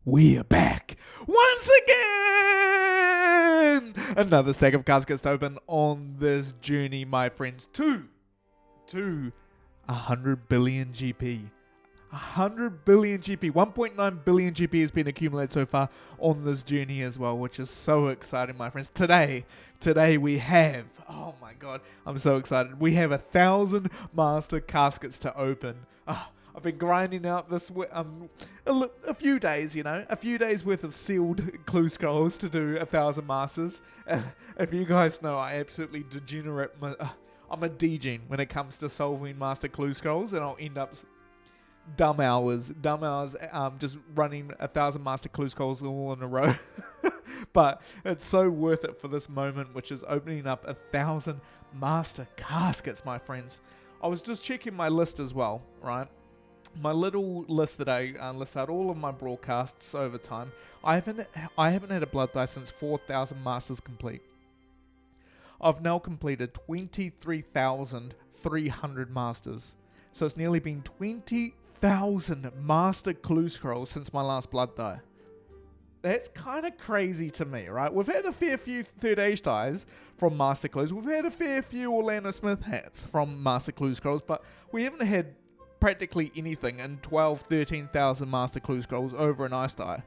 We are back once again! Another stack of caskets to open on this journey, my friends, to 100 billion GP. 100 billion GP, 1.9 billion GP has been accumulated so far on this journey as well, which is so exciting, my friends. Today we have, oh my god, I'm so excited. We have 1,000 master caskets to open. I've been grinding out this a few days, a few days worth of sealed clue scrolls to do 1,000 masters. If you guys know, I absolutely degenerate. I'm a degen when it comes to solving master clue scrolls, and I'll end up dumb hours, just running 1,000 master clue scrolls all in a row. But it's so worth it for this moment, which is opening up 1,000 master caskets, my friends. I was just checking my list as well, right? My little list that I list out all of my broadcasts over time. I haven't had a blood die since 4,000 masters complete. I've now completed 23,300 masters. So it's nearly been 20,000 master clue scrolls since my last blood die. That's kind of crazy to me, right? We've had a fair few third age dies from master clues. We've had a fair few Orlando Smith hats from master clue scrolls, but we haven't had practically anything in 13,000 master clue scrolls over an ice die.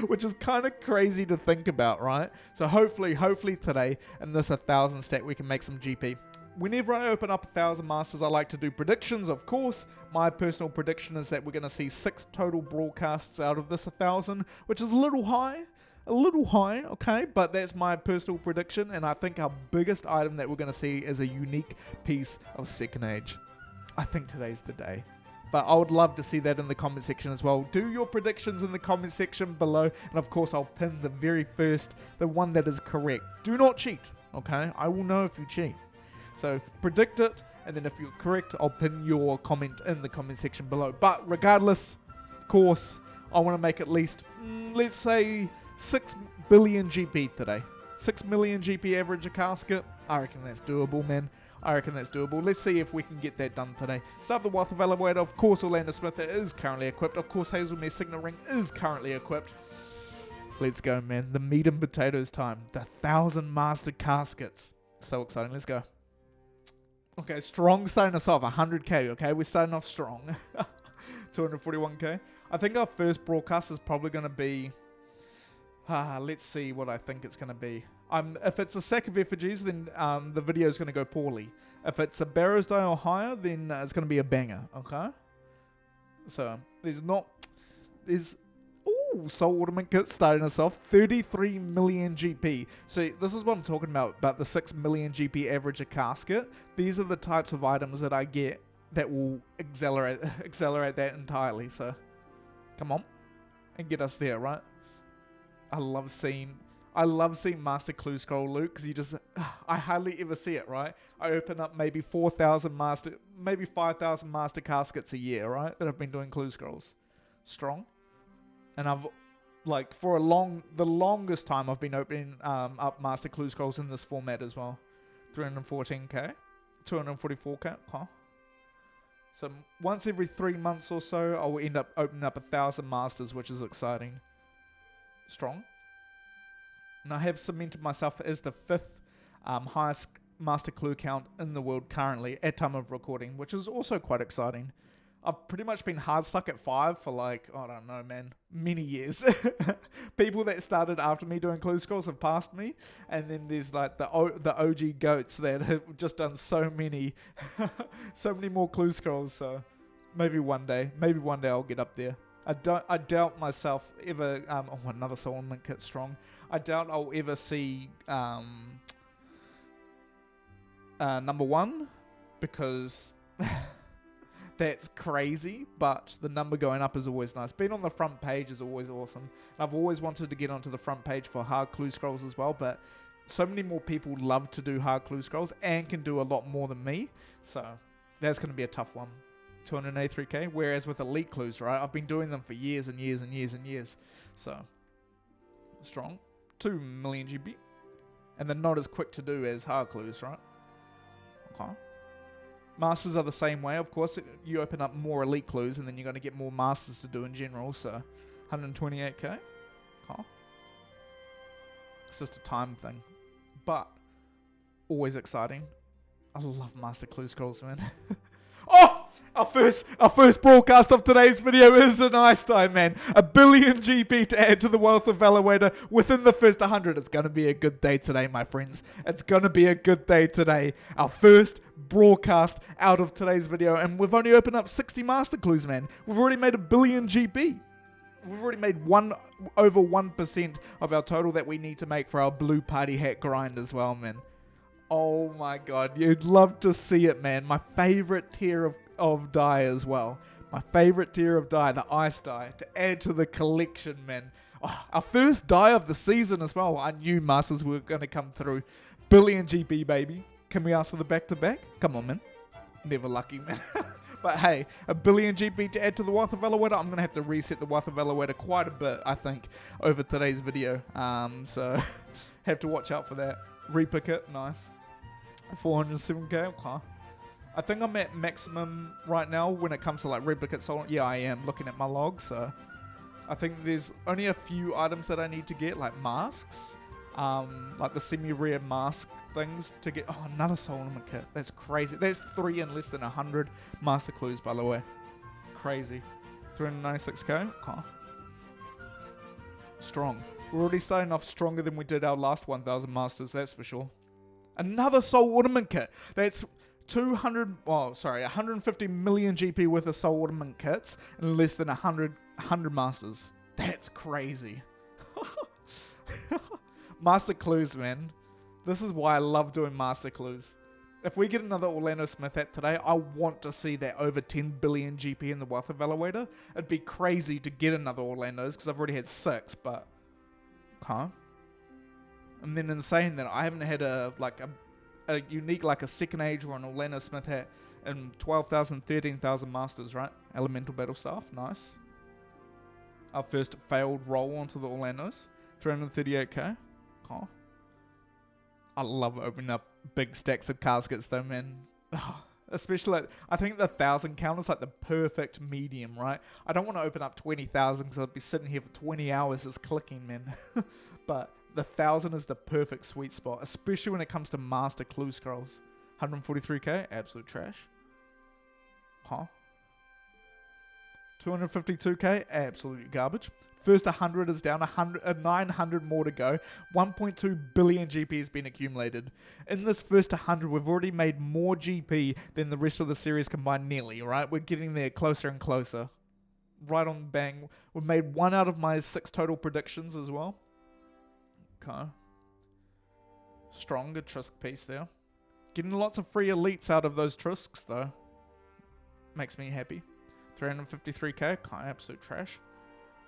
Which is kind of crazy to think about, right? So hopefully today in this 1,000 stack we can make some GP. Whenever I open up 1,000 masters, I like to do predictions, of course. My personal prediction is that we're going to see 6 total broadcasts out of this 1,000, which is a little high, okay? But that's my personal prediction, and I think our biggest item that we're going to see is a unique piece of Second Age. I think today's the day. But I would love to see that in the comment section as well. Do your predictions in the comment section below, and of course I'll pin the very first, the one that is correct. Do not cheat, okay? I will know if you cheat. So predict it, and then if you're correct, I'll pin your comment in the comment section below. But regardless, of course, I want to make at least, let's say, 6 billion GP today. 6 million GP average a casket. I reckon that's doable, man. I reckon that's doable. Let's see if we can get that done today. Start the Wealth Evaluator. Of course, Orlando Smith is currently equipped. Of course, Hazelmere Signet Ring is currently equipped. Let's go, man. The meat and potatoes time. The 1,000 master caskets. So exciting. Let's go. Okay, strong starting us off. 100k, okay? We're starting off strong. 241k. I think our first broadcast is probably going to be... let's see what I think it's going to be. If it's a sack of effigies, then the video is going to go poorly. If it's a Barrows die or higher, then it's going to be a banger, okay? So, Soul Ornament Kit starting us off. 33 million GP. So, this is what I'm talking about the 6 million GP average a casket. These are the types of items that I get that will accelerate that entirely. So, come on. And get us there, right? I love seeing Master Clue Scroll loot, because I hardly ever see it, right? I open up maybe 4,000 maybe 5,000 Master Caskets a year, right? That I've been doing Clue Scrolls. Strong. And I've, for the longest time, I've been opening up Master Clue Scrolls in this format as well. 314k, 244k, huh? So once every 3 months or so, I will end up opening up 1,000 Masters, which is exciting. Strong. And I have cemented myself as the 5th highest master clue count in the world currently at time of recording, which is also quite exciting. I've pretty much been hard stuck at 5 for I don't know, man, many years. People that started after me doing clue scrolls have passed me, and then there's the OG goats that have just done so many more clue scrolls. So maybe one day I'll get up there. I doubt myself ever. Another Soul Ornament Kit strong. I doubt I'll ever see number 1, because that's crazy. But the number going up is always nice. Being on the front page is always awesome. And I've always wanted to get onto the front page for hard clue scrolls as well. But so many more people love to do hard clue scrolls and can do a lot more than me. So that's going to be a tough one. 283k, whereas with elite clues, right, I've been doing them for years and years and years and years. So strong. 2 million GB, and they're not as quick to do as hard clues, right? Okay. Masters are the same way, of course. You open up more elite clues, and then you're going to get more masters to do in general. So 128k. Huh? It's just a time thing. But always exciting. I love Master Clue Scrolls, man. Oh! Our first broadcast of today's video is an ice time, man. 1 billion GP to add to the wealth of Valuator within the first 100. It's going to be a good day today, my friends. It's going to be a good day today. Our first broadcast out of today's video. And we've only opened up 60 Master Clues, man. We've already made 1 billion GP. We've already made over 1% of our total that we need to make for our blue party hat grind as well, man. Oh my god, you'd love to see it, man. My favorite tier of die as well. My favorite tier of die, the ice die, to add to the collection, man. Oh, our first die of the season as well. I knew Masters were going to come through. Billion GP, baby. Can we ask for the back-to-back? Come on, man. Never lucky, man. But hey, 1 billion GP to add to the wealth of Valuator. I'm going to have to reset the wealth of Valuator quite a bit, I think, over today's video. So, have to watch out for that. Reaper kit, nice. 407k, okay. I think I'm at maximum right now when it comes to like replicate soul. Yeah, I am looking at my logs. So I think there's only a few items that I need to get, like masks, like the semi-rare mask things to get. Oh, another soul ornament kit. That's crazy. That's 3 in less than 100 master clues, by the way. Crazy. 396k. Okay. Strong. We're already starting off stronger than we did our last 1,000 masters. That's for sure. Another soul ornament kit. That's 150 million GP worth of soul ornament kits and less than 100 masters. That's crazy. Master clues, man. This is why I love doing master clues. If we get another Orlando Smith hat today, I want to see that over 10 billion GP in the wealth of Valuator. It'd be crazy to get another Orlando's because I've already had 6, but can't. And then in saying that, I haven't had a unique, like a second age or an Orlando Smith hat in 12,000, 13,000 masters, right? Elemental battle staff, nice. Our first failed roll onto the Orlandos, 338k. Oh. I love opening up big stacks of caskets though, man. Oh, especially, I think the 1,000 count is like the perfect medium, right? I don't want to open up 20,000 because I'd be sitting here for 20 hours just clicking, man. But the 1,000 is the perfect sweet spot, especially when it comes to master clue scrolls. 143k, absolute trash. Huh? 252k, absolute garbage. First 100 is down, 900 more to go. 1.2 billion GP has been accumulated. In this first 100, we've already made more GP than the rest of the series combined nearly, right? We're getting there closer and closer. Right on bang. We've made 1 out of my 6 total predictions as well. Okay. Stronger Trisk piece there. Getting lots of free elites out of those Trisks though. Makes me happy. 353k, absolute trash.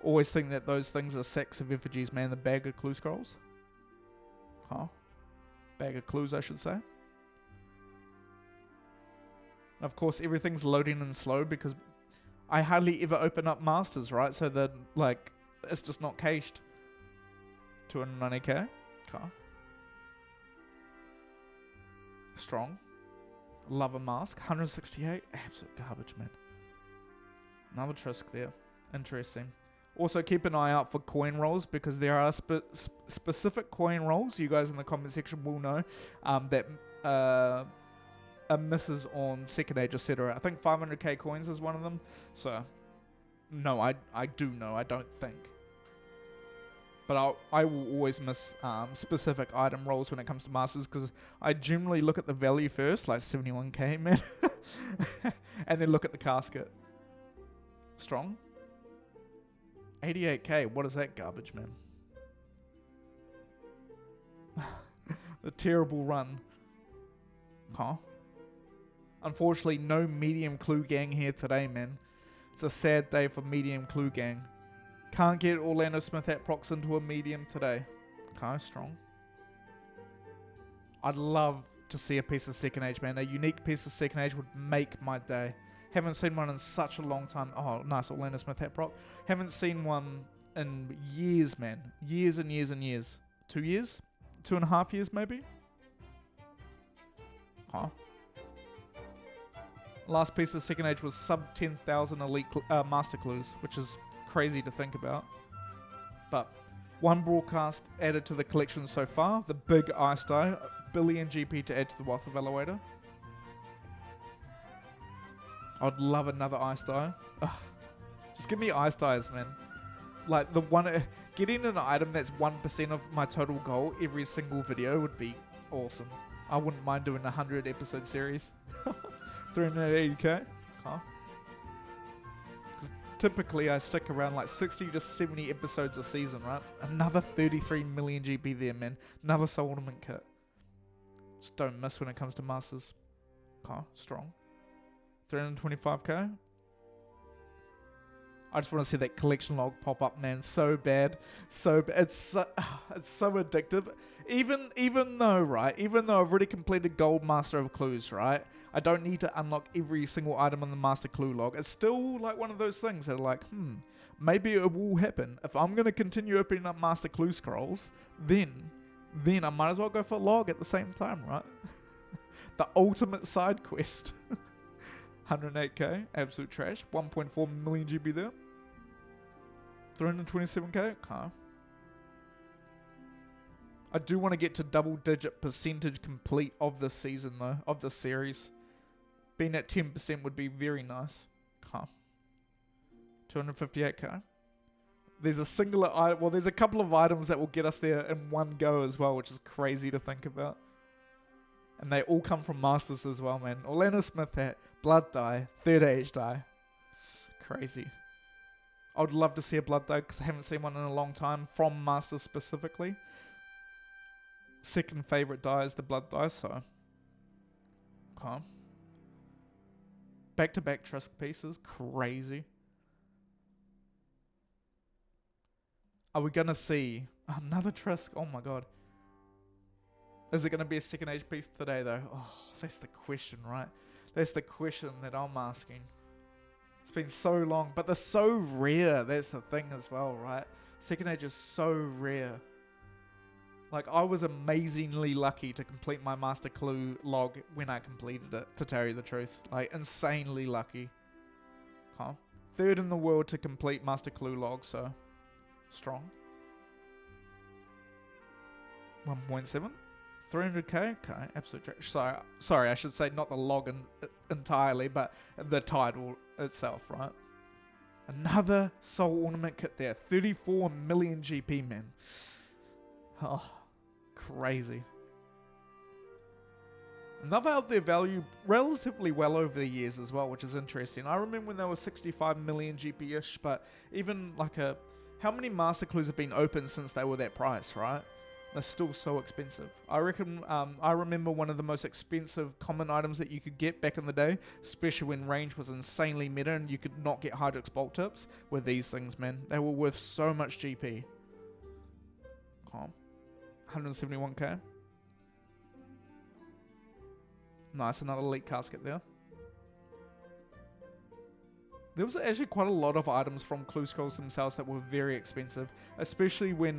Always think that those things are sacks of effigies, man. The bag of clue scrolls. Huh? Bag of clues, I should say. Of course, everything's loading in slow because I hardly ever open up masters, right? So that, like, it's just not cached. 290k. Okay. Strong. Love a mask. 168. Absolute garbage, man. Another Trisk there. Interesting. Also, keep an eye out for coin rolls because there are specific coin rolls, you guys in the comment section will know, that are misses on second age, etc. I think 500k coins is one of them. So, no, I do know. I don't think. But I will always miss specific item rolls when it comes to masters because I generally look at the value first, like 71k, man. And then look at the casket. Strong. 88k, what is that garbage, man? The terrible run. Huh? Unfortunately, no medium clue gang here today, man. It's a sad day for medium clue gang. Can't get Orlando Smith at procs into a medium today. Okay, strong. I'd love to see a piece of second age, man. A unique piece of second age would make my day. Haven't seen one in such a long time. Oh, nice Orlando Smith hat proc. Haven't seen one in years, man. Years and years and years. 2 years? 2.5 years, maybe? Huh? Last piece of second age was sub 10,000 elite master clues, which is crazy to think about. But one broadcast added to the collection so far. The big ice die. 1 billion GP to add to the wealth evaluator. I'd love another ice die. Ugh. Just give me ice dies, man. Like the one, getting an item that's 1% of my total goal every single video would be awesome. I wouldn't mind doing a 100 episode series. 380k. Huh? Because typically I stick around like 60 to 70 episodes a season, right? Another 33 million GP there, man. Another soul ornament kit. Just don't miss when it comes to masters. Okay, strong. 325k. I just want to see that collection log pop up, man. So bad. It's so addictive. Even though, right? Even though I've already completed Gold Master of Clues, right? I don't need to unlock every single item on the Master Clue log. It's still like one of those things that are like, maybe it will happen. If I'm going to continue opening up Master Clue scrolls, then I might as well go for log at the same time, right? The ultimate side quest. 108k, absolute trash. 1.4 million GB there. 327k, okay. I do want to get to double-digit percentage complete of this season, though, of the series. Being at 10% would be very nice. Okay. 258k. There's a singular item. Well, there's a couple of items that will get us there in one go as well, which is crazy to think about. And they all come from Masters as well, man. Orlando Smith hat, Blood die, third age die. Crazy. I would love to see a Blood die because I haven't seen one in a long time from Masters specifically. Second favorite die is the Blood die, so. Okay. Back-to-back Trisk pieces, crazy. Are we going to see another Trisk? Oh my god. Is it going to be a second age piece today, though? Oh, that's the question, right? That's the question that I'm asking. It's been so long, but they're so rare. That's the thing as well, right? Second age is so rare. Like, I was amazingly lucky to complete my Master Clue log when I completed it, to tell you the truth. Like, insanely lucky. Huh? Third in the world to complete Master Clue log, so strong. 1.7. 300k? Okay, absolute trash. Sorry, I should say not the log entirely, but the title itself, right? Another soul ornament kit there. 34 million GP, man. Oh, crazy. Another out there value relatively well over the years as well, which is interesting. I remember when they were 65 million GP-ish, but even like how many Master Clues have been opened since they were that price, right? They're still so expensive. I reckon, I remember one of the most expensive common items that you could get back in the day, especially when range was insanely meta and you could not get Hydrix bolt tips, were these things, man. They were worth so much GP. Calm. 171k. Nice, another elite casket there. There was actually quite a lot of items from Clue Scrolls themselves that were very expensive, especially when,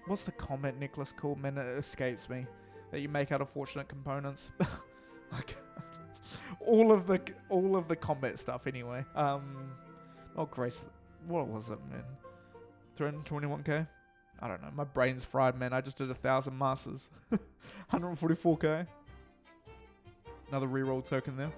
what's the combat necklace called, man? It escapes me. That you make out of fortunate components. Like, all of the combat stuff anyway. Oh, Grace, what was it, man? 321k? I don't know. My brain's fried, man. I just did 1,000 masters. 144k. Another reroll token there.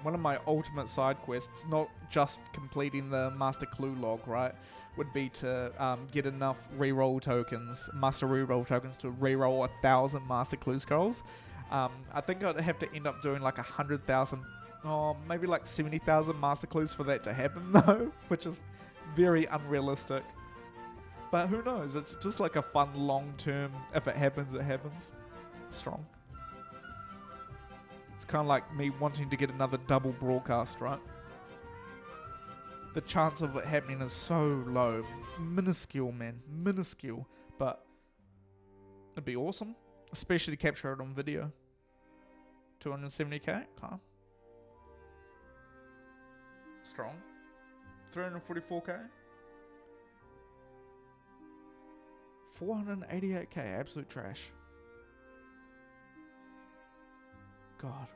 One of my ultimate side quests, not just completing the Master Clue log, right, would be to get enough reroll tokens, Master reroll tokens, to reroll 1,000 Master Clue scrolls. I think I'd have to end up doing like 100,000, maybe like 70,000 Master Clues for that to happen, though, which is very unrealistic. But who knows? It's just like a fun long term. If it happens, it happens. Strong. It's kind of like me wanting to get another double broadcast, right? The chance of it happening is so low. Minuscule, man. Minuscule. But it'd be awesome. Especially to capture it on video. 270k? Okay. Strong. 344k? 488k. Absolute trash. God.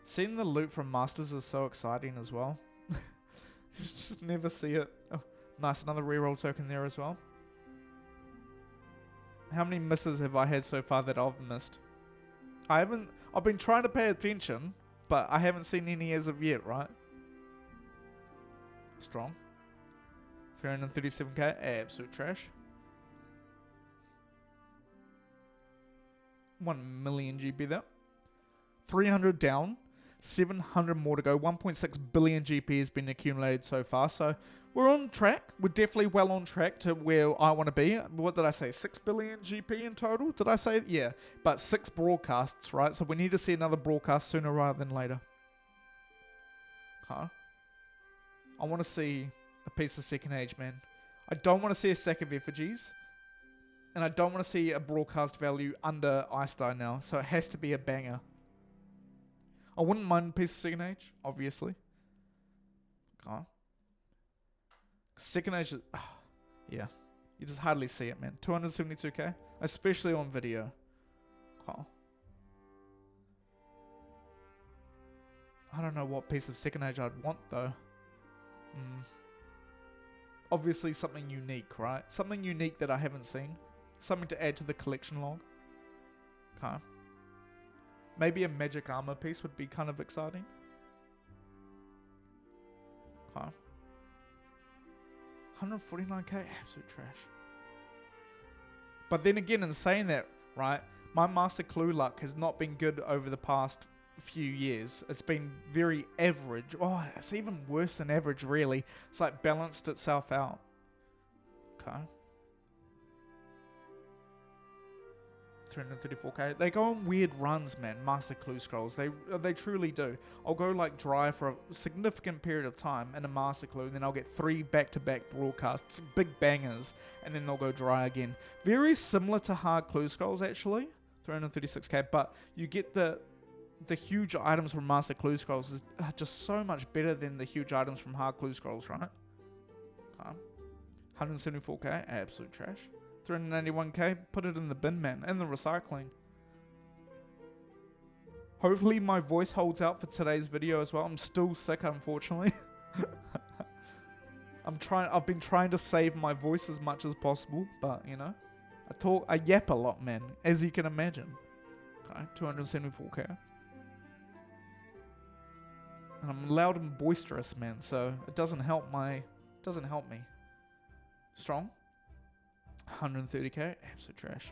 Seeing the loot from Masters is so exciting as well. Just never see it. Oh, nice, another reroll token there as well. How many misses have I had so far that I've missed? I've been trying to pay attention, but I haven't seen any as of yet, right? Strong. 337k, absolute trash. 1 million GP there. 300 down. 700 more to go. 1.6 billion GP has been accumulated so far. So we're on track. We're definitely well on track to where I want to be. What did I say? 6 billion GP in total? Did I say? Yeah. But 6 broadcasts, right? So we need to see another broadcast sooner rather than later. Huh? I want to see a piece of Second Age, man. I don't want to see a sack of effigies. And I don't want to see a broadcast value under Ice Star now. So it has to be a banger. I wouldn't mind a piece of Second Age, obviously. Okay. Second Age is... yeah. You just hardly see it, man. 272k. Especially on video. Okay. I don't know what piece of Second Age I'd want, though. Obviously something unique, right? Something unique that I haven't seen. Something to add to the collection log. Okay. Maybe a magic armor piece would be kind of exciting. Okay. 149k, absolute trash. But then again, in saying that, right, my Master Clue luck has not been good over the past few years. It's been very average. Oh, it's even worse than average, really. It's like balanced itself out. Okay. 334k. They go on weird runs, man. Master Clue Scrolls. They truly do. I'll go like dry for a significant period of time in a Master Clue, and then I'll get 3 back-to-back broadcasts, big bangers, and then they'll go dry again. Very similar to hard Clue Scrolls, actually. 336k, but you get the huge items from Master Clue Scrolls is just so much better than the huge items from hard Clue Scrolls, right? Okay. 174k, absolute trash. 391k, put it in the bin, man, in the recycling. Hopefully my voice holds out for today's video as well. I'm still sick, unfortunately. I've been trying to save my voice as much as possible, but you know, I yap a lot, man, as you can imagine. Okay, 274k. And I'm loud and boisterous, man, so it doesn't help me. Strong. 130k, absolute trash.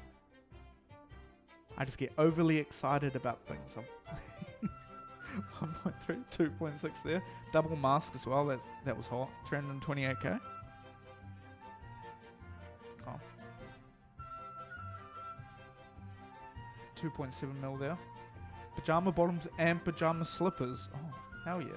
I just get overly excited about things. 1.3, 2.6 there. Double mask as well, that was hot. 328k. Oh. 2.7 mil there. Pajama bottoms and pajama slippers. Oh, hell yeah.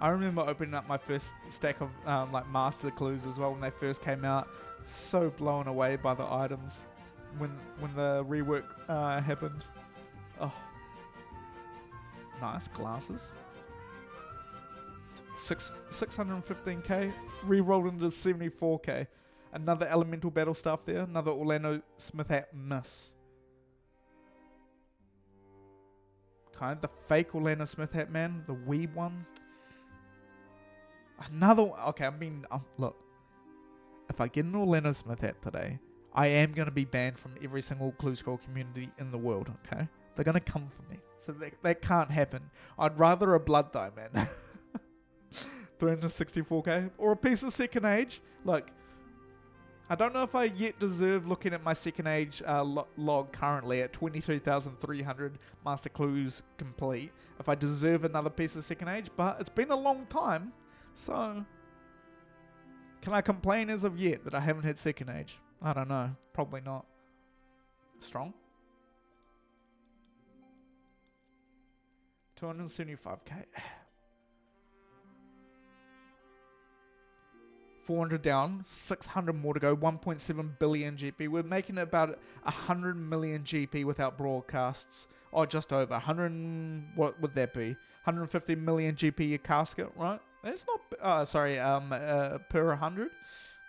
I remember opening up my first stack of like Master Clues as well when they first came out. So blown away by the items when the rework happened. Oh, nice glasses. 615k, re-rolled into 74k. Another elemental battle stuff there. Another Orlando Smith hat miss. Okay, the fake Orlando Smith hat, man, the weeb one. Another one. Okay, look. If I get an Orlando Smith hat today, I am going to be banned from every single Clue Scroll community in the world, okay? They're going to come for me. So that can't happen. I'd rather a blood dye, man. 364k. Or a piece of Second Age. Look, I don't know if I yet deserve looking at my Second Age log currently at 23,300 Master Clues complete. If I deserve another piece of Second Age, but it's been a long time. So, can I complain as of yet that I haven't had Second Age? I don't know. Probably not. Strong. 275k. 400 down, 600 more to go, 1.7 billion GP. We're making it about 100 million GP without broadcasts. Oh, just over. What would that be? 150 million GP a casket, right? That's not, per 100.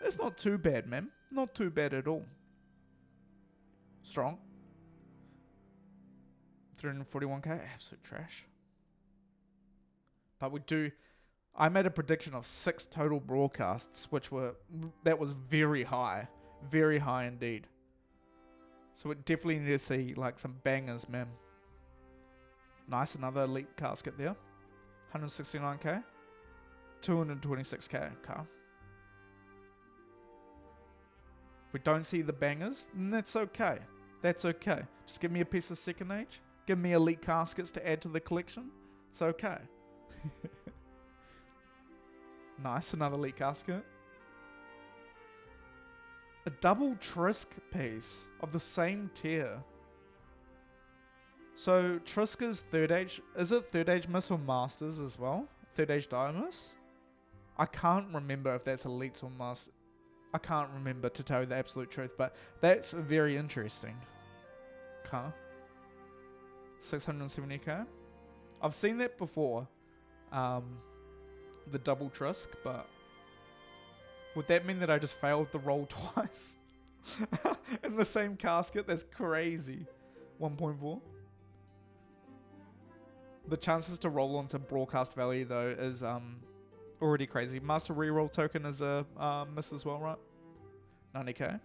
That's not too bad, man. Not too bad at all. Strong. 341k, absolute trash. But I made a prediction of 6 total broadcasts, that was very high indeed. So we definitely need to see like some bangers, man. Nice, another elite casket there. 169k, 226k car. If we don't see the bangers, then that's okay. That's okay. Just give me a piece of second age. Give me elite caskets to add to the collection. It's okay. Nice, another elite casket. A double Trisk piece of the same tier. So Triska's third age, is it third age miss or masters as well? Third age Diamus? I can't remember if that's elites or masters. I can't remember, to tell you the absolute truth, but that's very interesting. Car. 670k. I've seen that before. The double Trisk, but would that mean that I just failed the roll twice? In the same casket? That's crazy. 1.4. The chances to roll onto broadcast value though is already crazy. Master reroll token is a miss as well, right? 90k.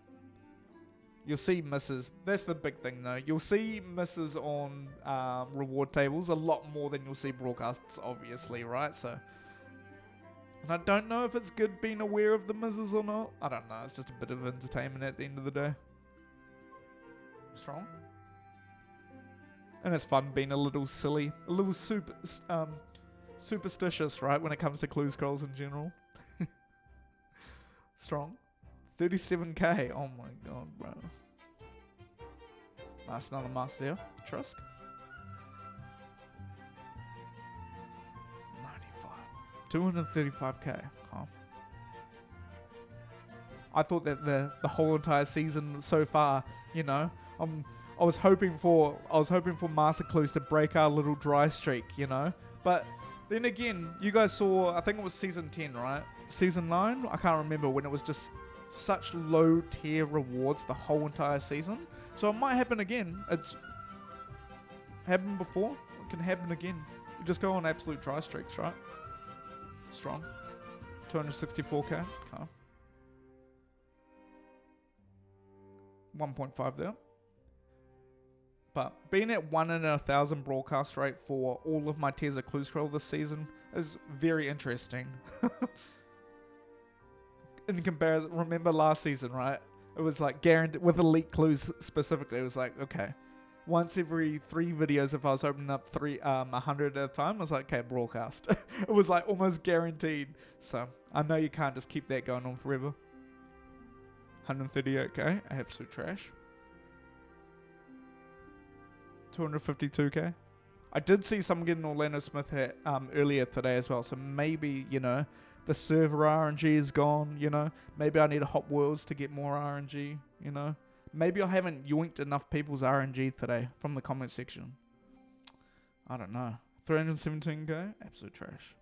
You'll see misses. That's the big thing though. You'll see misses on reward tables a lot more than you'll see broadcasts, obviously, right? So, and I don't know if it's good being aware of the misses or not. I don't know. It's just a bit of entertainment at the end of the day. Strong. And it's fun being a little silly, a little superstitious, right, when it comes to clue scrolls in general. Strong. 37k. Oh my god, bro. Nice, another mask there. Trusk. 95. 235k. Oh. I thought that the whole entire season so far, you know, I was hoping for Master Clues to break our little dry streak, you know. But then again, you guys saw, I think it was season 10, right? Season 9? I can't remember, when it was just such low tier rewards the whole entire season. So it might happen again. It's happened before. It can happen again. You just go on absolute dry streaks, right? Strong. 264k. Oh. 1.5 there. But being at 1 in 1,000 broadcast rate for all of my tiers of Clue Scroll this season is very interesting. In comparison, remember last season, right? It was like guaranteed, with elite clues specifically, it was like, okay, once every 3 videos, if I was opening up 100 at a time, I was like, okay, broadcast. It was like almost guaranteed. So I know you can't just keep that going on forever. 138k, absolute trash. 252k. I did see someone get an Orlando Smith hit earlier today as well, so maybe, you know, the server RNG is gone, you know. Maybe I need a Hot Wheels to get more RNG, you know. Maybe I haven't yoinked enough people's RNG today from the comment section. I don't know. 317k, absolute trash.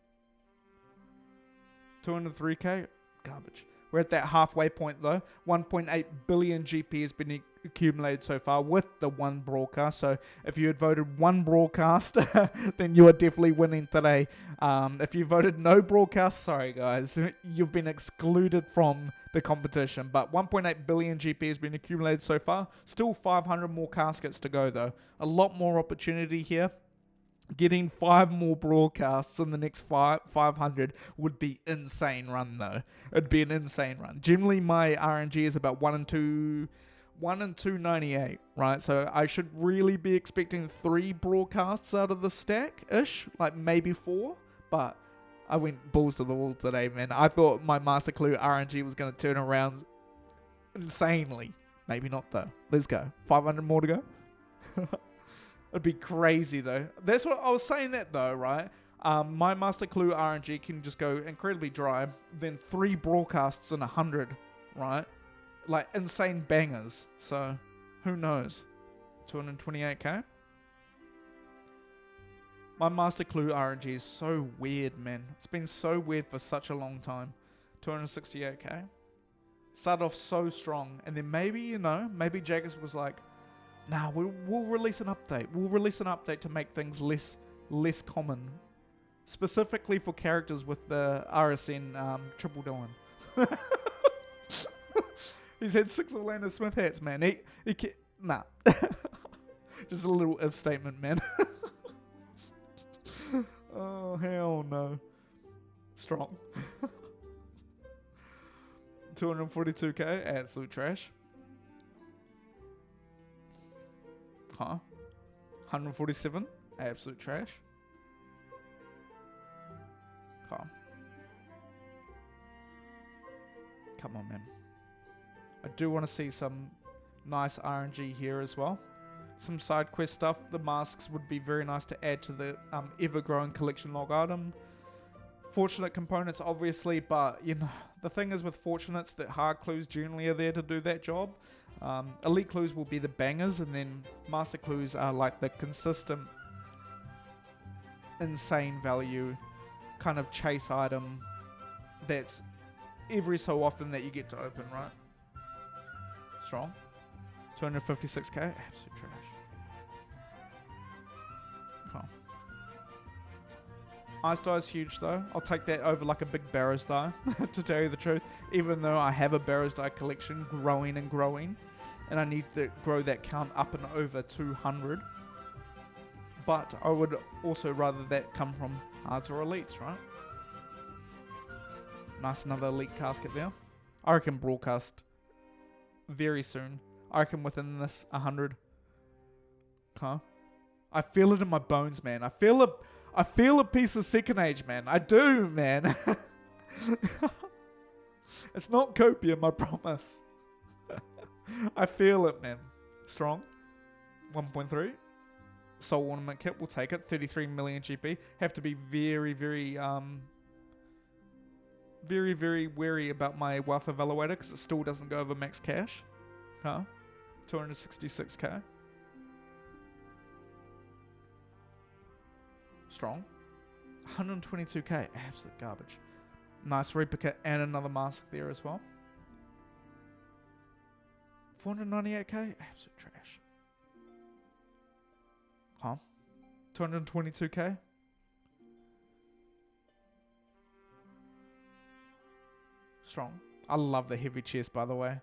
203k, garbage. We're at that halfway point though. 1.8 billion GP has been accumulated so far with the one broadcast. So if you had voted one broadcast, then you are definitely winning today. If you voted no broadcast, sorry guys, you've been excluded from the competition. But 1.8 billion GP has been accumulated so far. Still 500 more caskets to go though. A lot more opportunity here. Getting 5 more broadcasts in the next 500 would be insane run though. It'd be an insane run. Generally my RNG is about 1 and 298, right? So I should really be expecting 3 broadcasts out of the stack-ish, like maybe 4, but I went balls to the wall today, man. I thought my Master Clue RNG was going to turn around insanely. Maybe not though. Let's go. 500 more to go. It'd be crazy though. That's what I was saying that though, right? My Master Clue RNG can just go incredibly dry. Then 3 broadcasts in 100, right? Like insane bangers. So who knows? 228k. My Master Clue RNG is so weird, man. It's been so weird for such a long time. 268k. Started off so strong, and then maybe, you know, maybe Jaggers was like, nah, we'll release an update. We'll release an update to make things less common. specifically for characters with the RSN TripleDylan. He's had 6 Orlando Smith hats, man. He nah. Just a little if statement, man. Oh, hell no. Strong. 242k, absolute trash. Huh? 147, absolute trash. Huh. Come on, man. I do want to see some nice RNG here as well. Some side quest stuff. The masks would be very nice to add to the ever-growing collection log item. Fortunate components, obviously, but you know the thing is with fortunates that hard clues generally are there to do that job. Elite clues will be the bangers, and then master clues are like the consistent, insane value kind of chase item that's every so often that you get to open, right? Strong. 256k, absolute trash. Cool. Ice die is huge though. I'll take that over like a big Barrows die, to tell you the truth. Even though I have a Barrows die collection growing and growing, and I need to grow that count up and over 200. But I would also rather that come from hards or elites, right? Nice, another elite casket there. I reckon broadcast very soon. I reckon within this 100. Huh? I feel it in my bones, man. I feel a piece of second age, man. I do, man. It's not copium, I promise. I feel it, man. Strong. 1.3. Soul Ornament Kit, we'll take it. 33 million GP. Have to be very, very, very wary about my Wealth Evaluator because it still doesn't go over max cash. Huh? 266k. Strong. 122k. Absolute garbage. Nice replica and another mask there as well. 498k. Absolute trash. Huh? 222k. Strong. I love the heavy chest, by the way.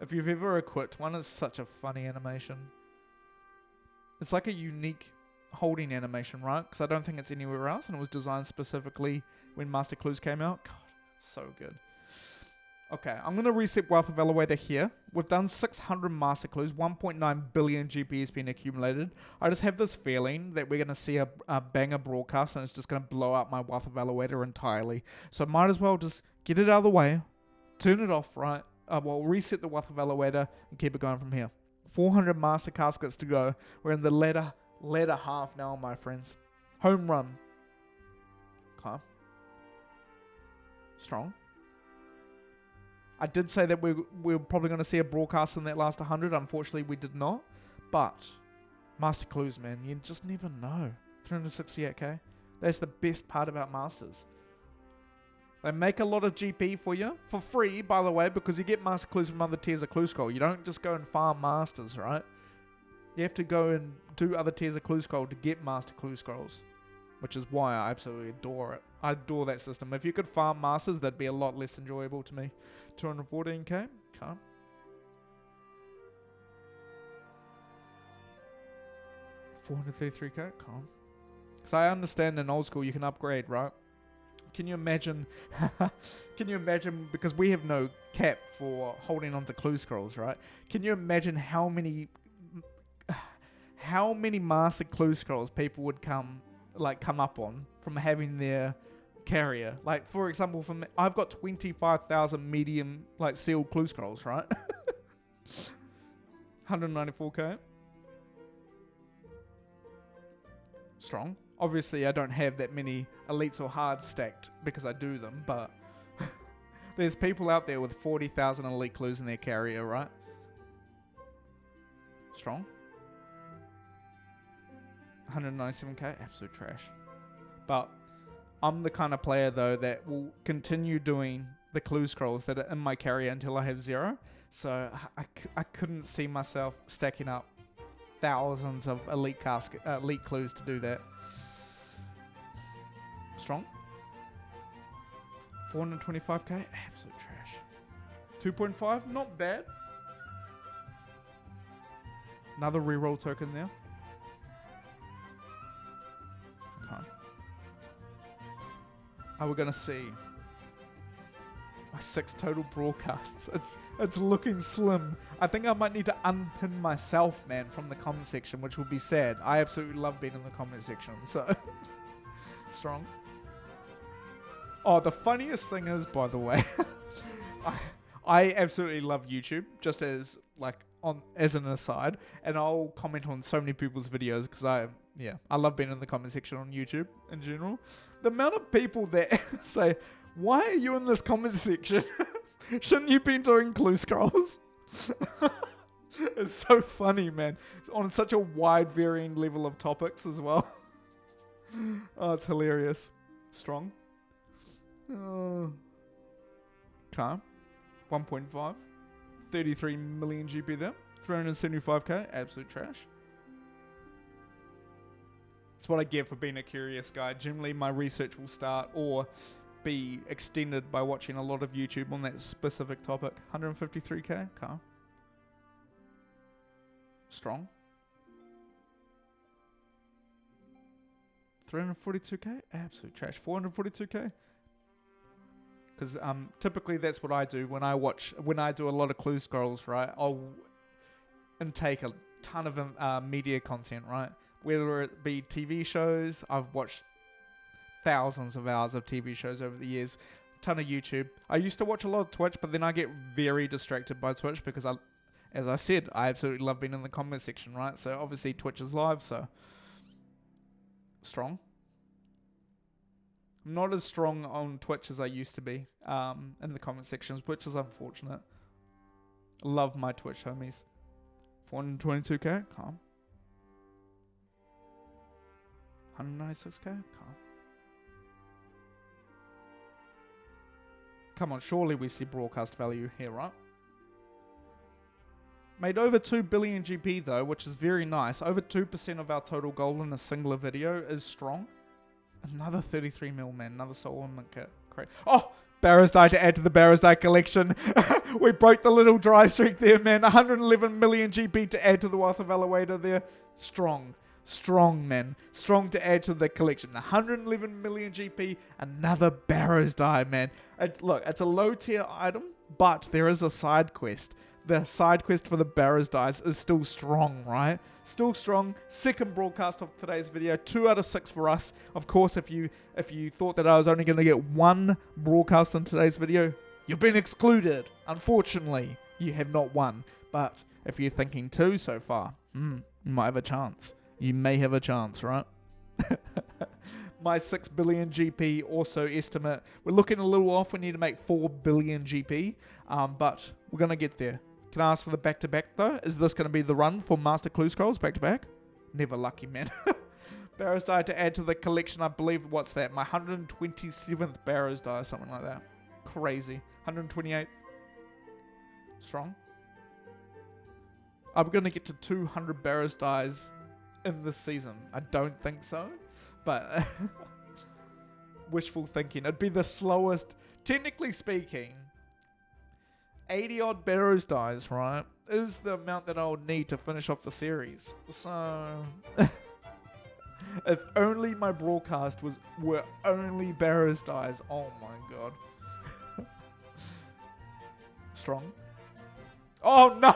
If you've ever equipped one, it's such a funny animation. It's like a unique holding animation, right? Because I don't think it's anywhere else, and it was designed specifically when Master Clues came out. God, so good. Okay, I'm going to reset Wealth Evaluator here. We've done 600 Master Clues, 1.9 billion GP has been accumulated. I just have this feeling that we're going to see a banger broadcast, and it's just going to blow up my Wealth Evaluator entirely. So I might as well just get it out of the way, turn it off, right? Well, reset the Wealth Evaluator and keep it going from here. 400 Master Caskets to go. We're in the latter half now, my friends. Home run. Okay. Strong. I did say that we're probably going to see a broadcast in that last 100. Unfortunately, we did not. But Master Clues, man, you just never know. 368k. That's the best part about Masters. They make a lot of GP for you, for free, by the way, because you get Master Clues from other tiers of Clue Scroll. You don't just go and farm Masters, right? You have to go and do other tiers of Clue Scroll to get Master Clue Scrolls, which is why I absolutely adore it. I adore that system. If you could farm Masters, that'd be a lot less enjoyable to me. 214k, okay. $433k, calm. So I understand in old school you can upgrade, right? Can you imagine? Can you imagine? Because we have no cap for holding onto Clue Scrolls, right? Can you imagine how many Master Clue Scrolls people would come up on from having their carrier? Like, for example, I've got 25,000 medium sealed Clue Scrolls, right? 194k. Strong. Obviously, I don't have that many elites or hards stacked because I do them, but there's people out there with 40,000 elite clues in their carrier, right? Strong. 197k, absolute trash. But I'm the kind of player, though, that will continue doing the clue scrolls that are in my carrier until I have 0. So I couldn't see myself stacking up thousands of elite clues to do that. Strong. 425k. Absolute trash. 2.5. Not bad. Another reroll token there. Okay. Are we going to see my 6 total broadcasts? It's looking slim. I think I might need to unpin myself, man, from the comment section, which will be sad. I absolutely love being in the comment section, so strong. Oh, the funniest thing is, by the way, I absolutely love YouTube, just as as an aside, and I'll comment on so many people's videos because I love being in the comment section on YouTube in general. The amount of people that say, "Why are you in this comment section? Shouldn't you be doing clue scrolls?" It's so funny, man. It's on such a wide varying level of topics as well. Oh, it's hilarious. Strong. Okay. 1.5. 33 million GP there. 375k. Absolute trash. That's what I get for being a curious guy. Generally, my research will start or be extended by watching a lot of YouTube on that specific topic. 153k. Okay. Strong. 342k. Absolute trash. 442k. Because typically that's what I do when I do a lot of clue scrolls, right? I'll intake a ton of media content, right? Whether it be TV shows, I've watched thousands of hours of TV shows over the years, ton of YouTube. I used to watch a lot of Twitch, but then I get very distracted by Twitch because as I said, I absolutely love being in the comment section, right? So obviously Twitch is live, so strong. I'm not as strong on Twitch as I used to be in the comment sections, which is unfortunate. Love my Twitch homies. 422k, calm. 196k, calm. Come on, surely we see broadcast value here, right? Made over 2 billion GP though, which is very nice. Over 2% of our total goal in a singular video is strong. Another 33 mil, man. Another soul ornament kit. Great. Oh! Barrows die to add to the Barrows die collection. We broke the little dry streak there, man. 111 million GP to add to the Wealth of Elevator there. Strong. Strong, man. Strong to add to the collection. 111 million GP. Another Barrows die, man. Look, it's a low tier item, but there is a side quest. The side quest for the Barrows dice is still strong, right? Still strong. Second broadcast of today's video. 2 out of 6 for us. Of course, if you thought that I was only going to get 1 broadcast in today's video, you've been excluded. Unfortunately, you have not won. But if you're thinking 2 so far, you might have a chance. You may have a chance, right? My 6 billion GP also estimate. We're looking a little off. We need to make 4 billion GP. But we're going to get there. Can I ask for the back-to-back, though? Is this going to be the run for Master Clue Scrolls back-to-back? Never lucky, man. Barrows die to add to the collection. I believe, what's that? My 127th Barrows die, something like that. Crazy. 128th. Strong. I'm going to get to 200 Barrows dies in this season. I don't think so. But wishful thinking. It'd be the slowest, technically speaking. 80 odd Barrows dies, right, is the amount that I would need to finish off the series. So if only my broadcast were only Barrows dies. Oh my god. Strong. Oh no!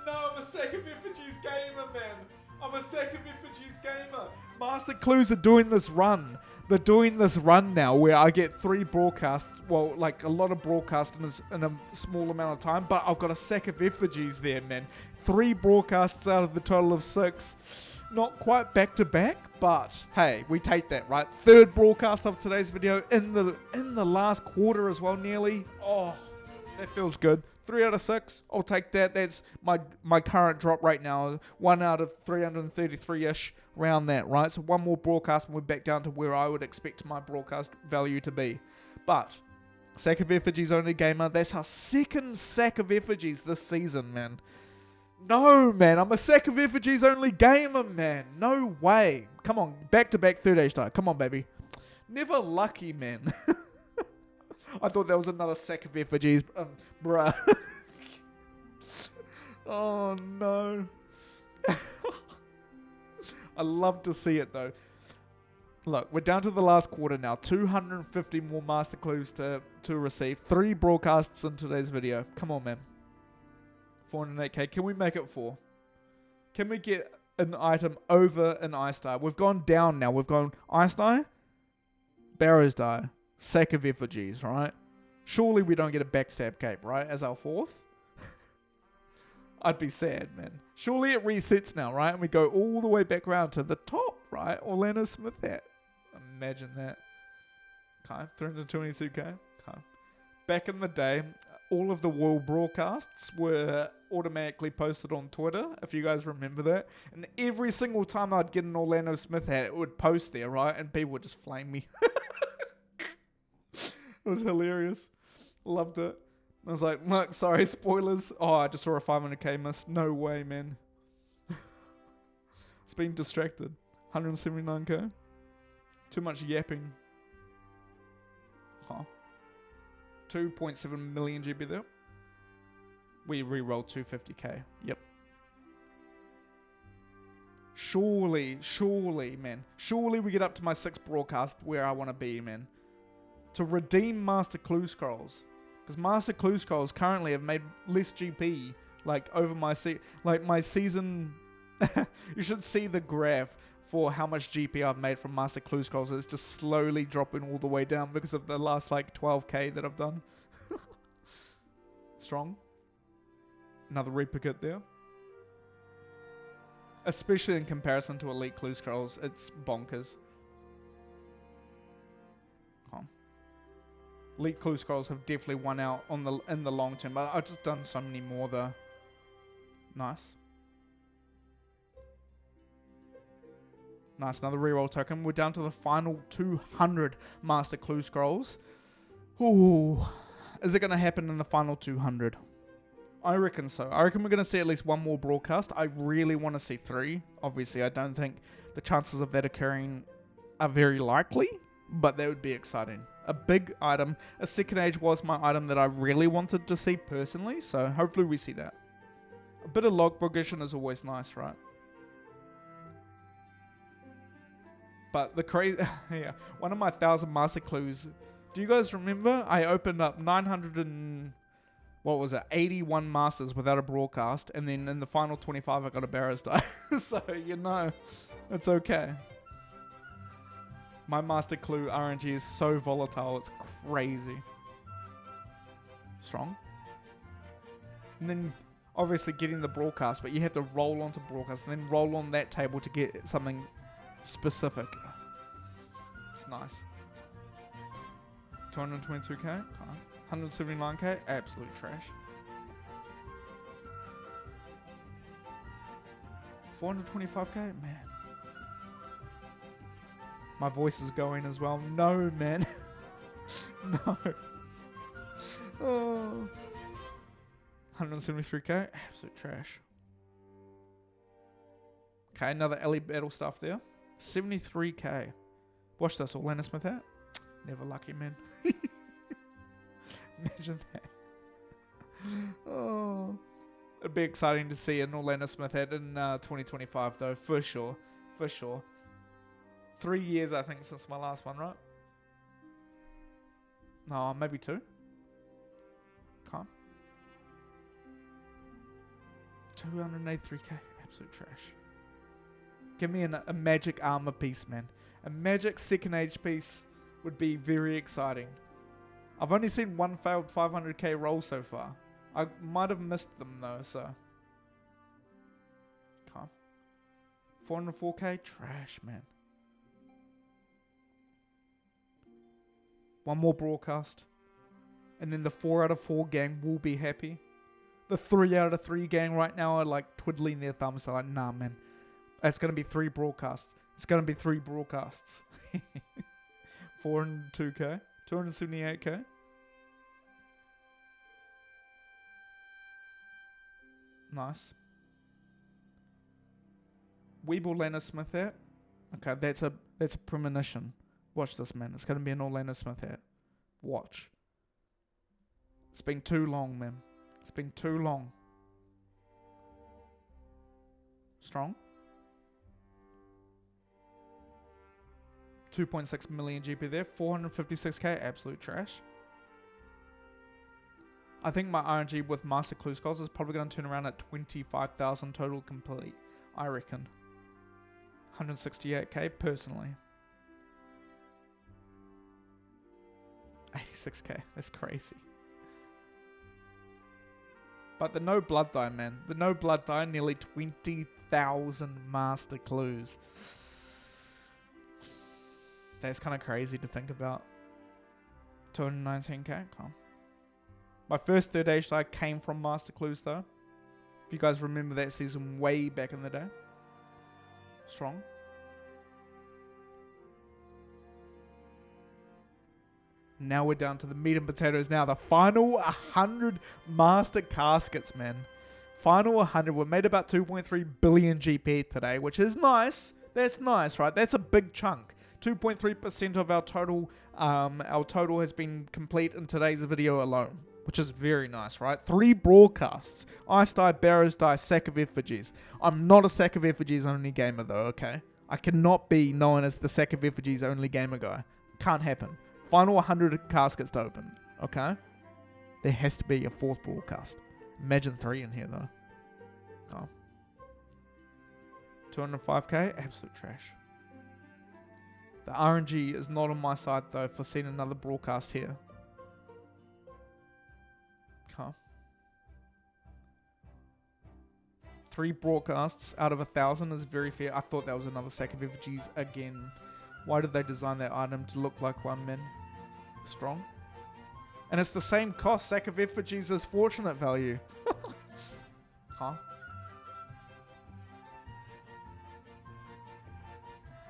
No, I'm a second effigies gamer, man. I'm a second effigies gamer. Master Clues are doing this run. They're doing this run now where I get 3 broadcasts, well, like a lot of broadcasts in a small amount of time, but I've got a sack of effigies there, man. 3 broadcasts out of the total of 6. Not quite back to back, but hey, we take that, right? 3rd broadcast of today's video in the last quarter as well, nearly. Oh, that feels good. 3 out of 6, I'll take that. That's my current drop rate now. 1 out of 333-ish, around that, right? So 1 more broadcast and we're back down to where I would expect my broadcast value to be. But, sack of effigies only gamer, that's our 2nd sack of effigies this season, man. No, man, I'm a sack of effigies only gamer, man. No way. Come on, back-to-back 3rd age die. Come on, baby. Never lucky, man. I thought that was another sack of effigies. Bruh. Oh, no. I love to see it, though. Look, we're down to the last quarter now. 250 more master clues to receive. 3 broadcasts in today's video. Come on, man. 408k. Can we make it 4? Can we get an item over an ice die? We've gone down now. We've gone ice die, Barrows die, sack of effigies, right? Surely we don't get a backstab cape, right? As our 4th? I'd be sad, man. Surely it resets now, right? And we go all the way back around to the top, right? Orlando Smith hat. Imagine that. Okay, 322k. Okay. Back in the day, all of the world broadcasts were automatically posted on Twitter, if you guys remember that. And every single time I'd get an Orlando Smith hat, it would post there, right? And people would just flame me. It was hilarious. Loved it. I was like, look, sorry, spoilers. Oh, I just saw a 500k miss. No way, man. It's being distracted. 179k. Too much yapping. Huh. 2.7 million GB there. We re-rolled 250k. Yep. Surely, man. Surely we get up to my 6th broadcast where I want to be, man. To redeem Master Clue Scrolls. Because Master Clue Scrolls currently have made less GP, like, over my my season. You should see the graph for how much GP I've made from Master Clue Scrolls. It's just slowly dropping all the way down because of the last, like, 12k that I've done. Strong. Another replicate there. Especially in comparison to Elite Clue Scrolls, it's bonkers. Elite Clue Scrolls have definitely won out in the long term. But I've just done so many more though. Nice. Nice, another reroll token. We're down to the final 200 Master Clue Scrolls. Ooh. Is it going to happen in the final 200? I reckon so. I reckon we're going to see at least 1 more broadcast. I really want to see 3. Obviously, I don't think the chances of that occurring are very likely, but that would be exciting. A big item. A second age was my item that I really wanted to see personally, so hopefully we see that. A bit of logbookation is always nice, right? But the crazy... yeah, one of my 1,000 master clues... Do you guys remember? I opened up 900 and... What was it? 81 masters without a broadcast, and then in the final 25 I got a Barrows die. So, you know, it's okay. My master clue RNG is so volatile, it's crazy. Strong. And then, obviously, getting the broadcast, but you have to roll onto broadcast, and then roll on that table to get something specific. It's nice. 222k. 179k. Absolute trash. 425k. Man. My voice is going as well. No, man. No. Oh. 173k. Absolute trash. Okay, another Ellie battle stuff there. 73k. Watch this, Orlando Smith hat. Never lucky, man. Imagine that. Oh. It'd be exciting to see an Orlando Smith hat in 2025, though, for sure. For sure. 3 years, I think, since my last one, right? No, maybe 2. Can't. 283k. Absolute trash. Give me a magic armor piece, man. A magic second age piece would be very exciting. I've only seen one failed 500k roll so far. I might have missed them, though, so. Can't. 404k. Trash, man. One more broadcast. And then the 4 out of 4 gang will be happy. The 3 out of 3 gang right now are like twiddling their thumbs. They're like, nah, man. It's going to be 3 broadcasts. It's going to be 3 broadcasts. 402k. 278k. Nice. Weeble Lana Smith there. Okay, that's a premonition. Watch this, man. It's going to be an Orlando Smith hat. Watch. It's been too long, man. It's been too long. Strong. 2.6 million GP there. 456k. Absolute trash. I think my RNG with Master Clue Skulls is probably going to turn around at 25,000 total complete. I reckon. 168k personally. 86k. That's crazy. But the no blood dye, man. The no blood dye, nearly 20,000 master clues. That's kind of crazy to think about. 219k. Calm. My first third age dye came from master clues though. If you guys remember that season way back in the day. Strong. Now we're down to the meat and potatoes now. The final 100 master caskets, man. Final 100. We made about 2.3 billion GP today, which is nice. That's nice, right? That's a big chunk. 2.3% of our total has been complete in today's video alone, which is very nice, right? 3 broadcasts. Ice dye, Barrows dye, sack of effigies. I'm not a sack of effigies only gamer though, okay? I cannot be known as the sack of effigies only gamer guy. Can't happen. Final 100 caskets to open, okay? There has to be a 4th broadcast. Imagine 3 in here, though. Oh. 205k, absolute trash. The RNG is not on my side, though, for seeing another broadcast here. Okay. 3 broadcasts out of 1,000 is very fair. I thought that was another sack of effigies again. Why did they design that item to look like one, man? Strong. And it's the same cost, sack of effigies as fortunate value. Huh?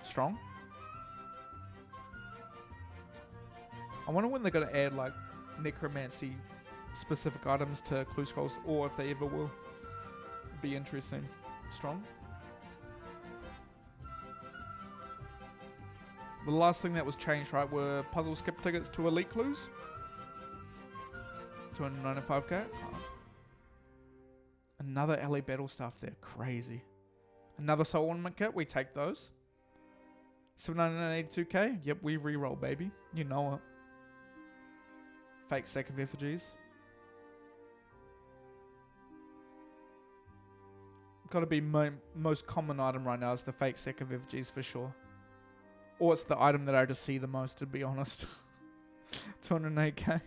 Strong. I wonder when they're going to add like necromancy specific items to clue scrolls, or if they ever will. Be interesting. Strong. The last thing that was changed, right, were puzzle skip tickets to elite clues. 295k. Oh. Another LA battle stuff there. Crazy. Another soul ornament kit. We take those. 782k. Yep, we reroll, baby. You know it. Fake sack of effigies. Got to be most common item right now is the fake sack of effigies for sure. Or it's the item that I just see the most, to be honest. 208k.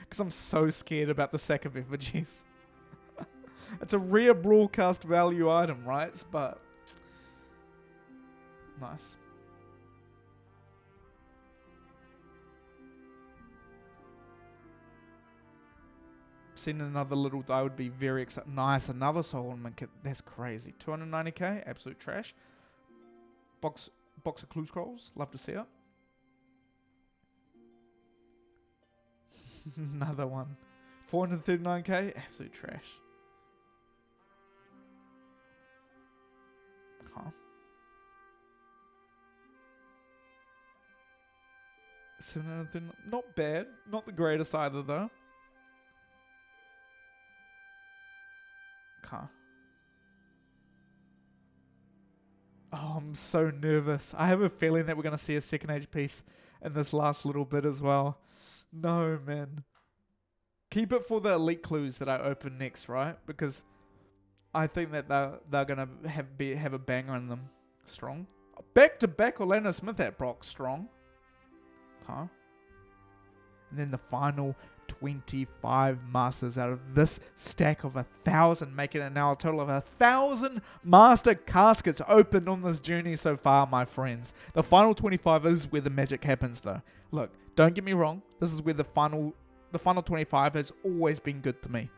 Because I'm so scared about the sack of effigies. It's a rare broadcast value item, right? But nice. Seeing another little die would be very exciting. Nice, another soul ornament kit. That's crazy. 290k, absolute trash. Box of clue scrolls. Love to see it. Another one. 439k, absolute trash. Huh. 739, not bad. Not the greatest either though. Huh. Oh, I'm so nervous. I have a feeling that we're going to see a second age piece in this last little bit as well. No, man. Keep it for the elite clues that I open next, right? Because I think that they're going to have a banger in them. Strong. Back-to-back Orlando Smith at Brock. Strong. Huh? And then the final 25 masters out of this stack of 1,000, making it now a total of 1,000 master caskets opened on this journey so far, my friends. The final 25 is where the magic happens, though. Look, don't get me wrong. This is where the final 25 has always been good to me.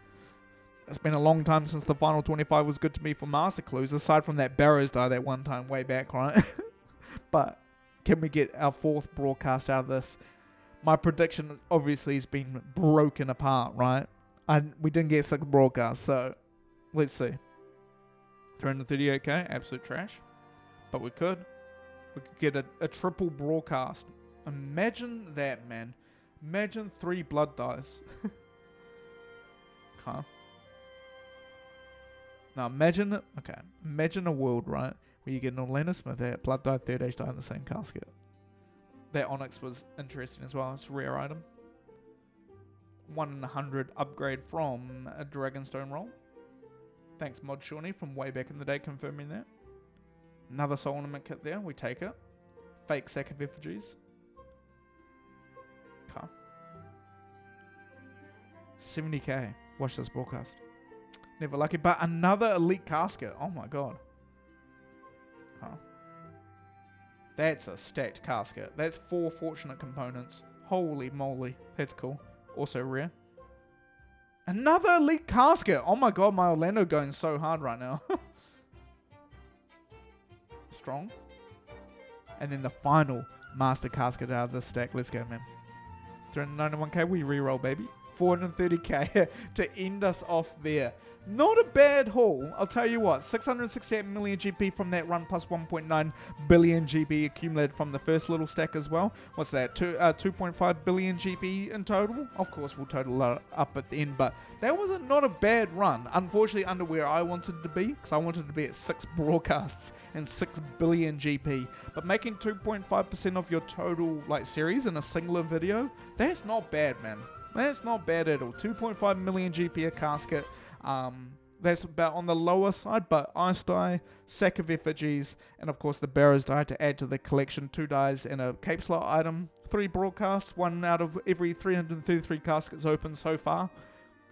It's been a long time since the final 25 was good to me for master clues, aside from that Barrows die that one time way back, right? But can we get our 4th broadcast out of this? My prediction obviously has been broken apart, right? We didn't get 6 broadcasts, so let's see. 338k, absolute trash. But we could get a triple broadcast Imagine that, man. Imagine 3 blood dies. Okay. Now imagine it. Okay. Imagine a world, right, where you get an Orlando Smith at blood die, third age die in the same casket. That Onyx was interesting as well. It's a rare item. 1 in 100 upgrade from a Dragonstone roll. Thanks, Mod Shawnee from way back in the day confirming that. Another soul ornament kit there. We take it. Fake sack of effigies. Okay. 70k. Watch this broadcast. Never lucky, but another elite casket. Oh my god. Huh. That's a stacked casket. That's 4 fortunate components. Holy moly. That's cool. Also rare. Another elite casket. Oh my god, my Orlando going so hard right now. Strong. And then the final master casket out of this stack. Let's go, man. 391k. We reroll, baby. 430k to end us off there. Not a bad haul, I'll tell you what. 668 million GP from that run, plus 1.9 billion GP accumulated from the first little stack as well. What's that? 2.5 billion GP in total. Of course, we'll total it up at the end, but that was not a bad run. Unfortunately, under where I wanted to be, because I wanted to be at 6 broadcasts and 6 billion GP. But making 2.5% of your total series in a singular video, that's not bad, man. That's not bad at all. 2.5 million GP a casket. That's about on the lower side, but ice die, sack of effigies, and of course the Barrows die to add to the collection. 2 dies in a cape slot item, 3 broadcasts, 1 out of every 333 caskets open so far.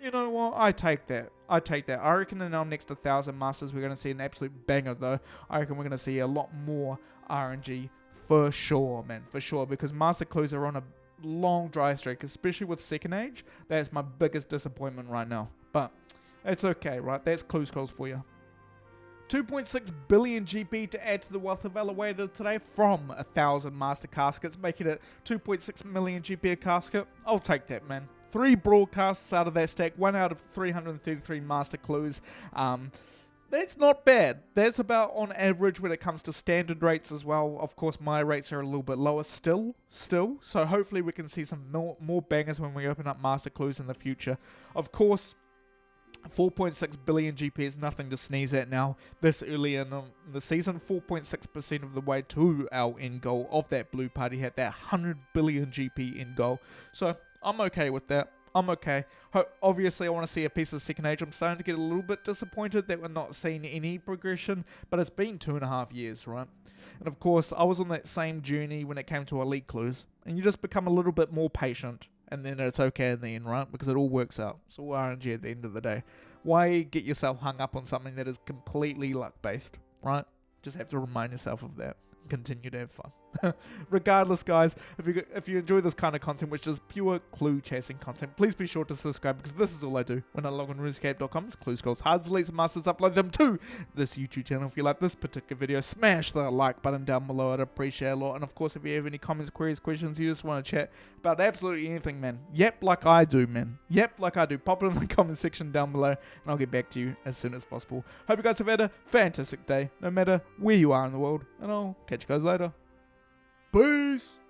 You know what? I take that. I take that. I reckon in our next 1,000 masters we're going to see an absolute banger though. I reckon we're going to see a lot more RNG for sure, man. For sure, because master clues are on a long dry streak, especially with second age. That's my biggest disappointment right now, but it's okay, right? That's clue scrolls for you. 2.6 billion GP to add to the wealth evaluated today from 1,000 master caskets, making it 2.6 million GP a casket. I'll take that, man. 3 broadcasts out of that stack, 1 out of 333 master clues. That's not bad. That's about on average when it comes to standard rates as well. Of course, my rates are a little bit lower still. So hopefully we can see some more bangers when we open up master clues in the future. Of course, 4.6 billion GP is nothing to sneeze at now. This early in the season, 4.6% of the way to our end goal of that blue party hat, that 100 billion GP end goal. So I'm okay with that. I'm okay. Obviously, I want to see a piece of second age. I'm starting to get a little bit disappointed that we're not seeing any progression, but it's been 2.5 years, right? And of course, I was on that same journey when it came to elite clues, and you just become a little bit more patient, and then it's okay in the end, right? Because it all works out. It's all RNG at the end of the day. Why get yourself hung up on something that is completely luck-based, right? Just have to remind yourself of that. Continue to have fun. Regardless, guys, if you enjoy this kind of content, which is pure clue chasing content, please be sure to subscribe, because this is all I do when I log on Runescape.com. It's clue scrolls, hard deletes, and masters, upload them to this YouTube channel. If you like this particular video, smash the like button down below. I'd appreciate it a lot. And of course, if you have any comments, queries, questions, you just want to chat about absolutely anything, man, yep, like I do, man. Yep, like I do. Pop it in the comment section down below, and I'll get back to you as soon as possible. Hope you guys have had a fantastic day, no matter where you are in the world, and I'll catch you guys later. Peace!